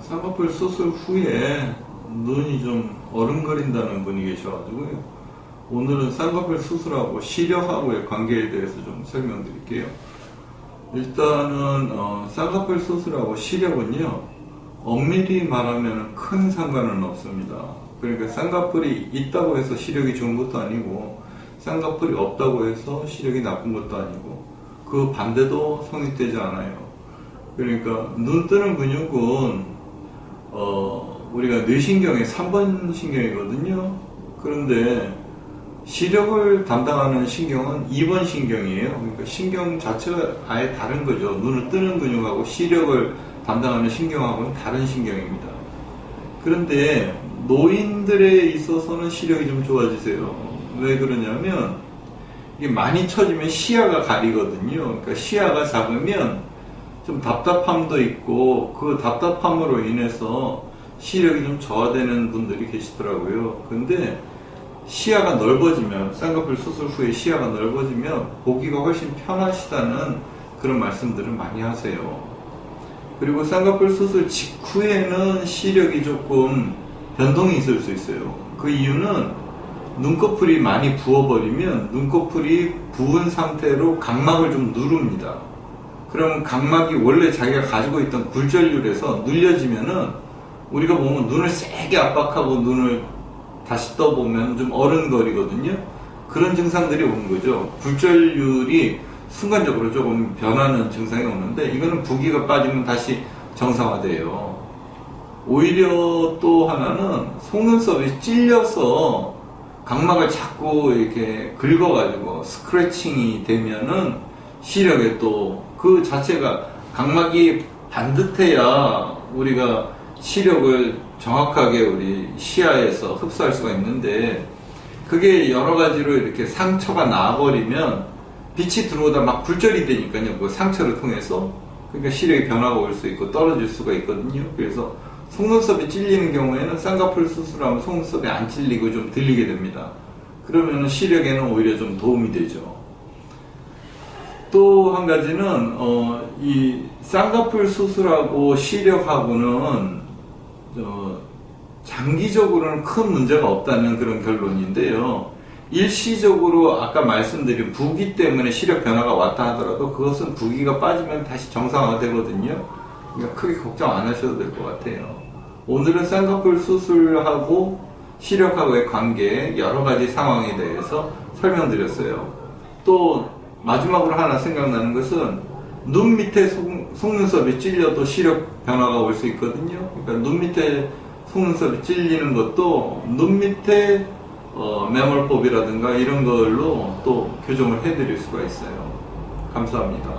쌍꺼풀 수술 후에 눈이 좀 어른거린다는 분이 계셔가지고요. 오늘은 쌍꺼풀 수술하고 시력하고의 관계에 대해서 좀 설명드릴게요. 일단은 쌍꺼풀 수술하고 시력은요, 엄밀히 말하면 큰 상관은 없습니다. 그러니까 쌍꺼풀이 있다고 해서 시력이 좋은 것도 아니고 쌍꺼풀이 없다고 해서 시력이 나쁜 것도 아니고 그 반대도 성립되지 않아요. 그러니까 눈 뜨는 근육은 우리가 뇌신경의 3번 신경이거든요. 그런데 시력을 담당하는 신경은 2번 신경이에요. 그러니까 신경 자체가 아예 다른 거죠. 눈을 뜨는 근육하고 시력을 담당하는 신경하고는 다른 신경입니다. 그런데 노인들에 있어서는 시력이 좀 좋아지세요. 왜 그러냐면 이게 많이 처지면 시야가 가리거든요. 그러니까 시야가 작으면 좀 답답함도 있고 그 답답함으로 인해서 시력이 좀 저하되는 분들이 계시더라고요. 근데 시야가 넓어지면, 쌍꺼풀 수술 후에 시야가 넓어지면 보기가 훨씬 편하시다는 그런 말씀들을 많이 하세요. 그리고 쌍꺼풀 수술 직후에는 시력이 조금 변동이 있을 수 있어요. 그 이유는 눈꺼풀이 많이 부어버리면 눈꺼풀이 부은 상태로 각막을 좀 누릅니다. 그러면 각막이 원래 자기가 가지고 있던 굴절률에서 눌려지면은 우리가 보면 눈을 세게 압박하고 눈을 다시 떠보면 좀 어른거리거든요. 그런 증상들이 오는 거죠. 굴절률이 순간적으로 조금 변하는 증상이 오는데 이거는 부기가 빠지면 다시 정상화돼요. 오히려 또 하나는 속눈썹이 찔려서 각막을 자꾸 이렇게 긁어가지고 스크래칭이 되면은 시력에 또 그 자체가 각막이 반듯해야 우리가 시력을 정확하게 우리 시야에서 흡수할 수가 있는데 그게 여러 가지로 이렇게 상처가 나버리면 빛이 들어오다 막 굴절이 되니까요. 그 상처를 통해서 그러니까 시력의 변화가 올 수 있고 떨어질 수가 있거든요. 그래서 속눈썹이 찔리는 경우에는 쌍꺼풀 수술하면 속눈썹이 안 찔리고 좀 들리게 됩니다. 그러면 시력에는 오히려 좀 도움이 되죠. 또 한 가지는 이 쌍꺼풀 수술하고 시력하고는 장기적으로는 큰 문제가 없다는 그런 결론인데요. 일시적으로 아까 말씀드린 부기 때문에 시력 변화가 왔다 하더라도 그것은 부기가 빠지면 다시 정상화가 되거든요. 그러니까 크게 걱정 안 하셔도 될 것 같아요. 오늘은 쌍꺼풀 수술하고 시력하고의 관계 여러 가지 상황에 대해서 설명드렸어요. 또 마지막으로 하나 생각나는 것은 눈 밑에 속눈썹이 찔려도 시력 변화가 올 수 있거든요. 그러니까 눈 밑에 속눈썹이 찔리는 것도 눈 밑에 매몰법이라든가 이런 걸로 또 교정을 해드릴 수가 있어요. 감사합니다.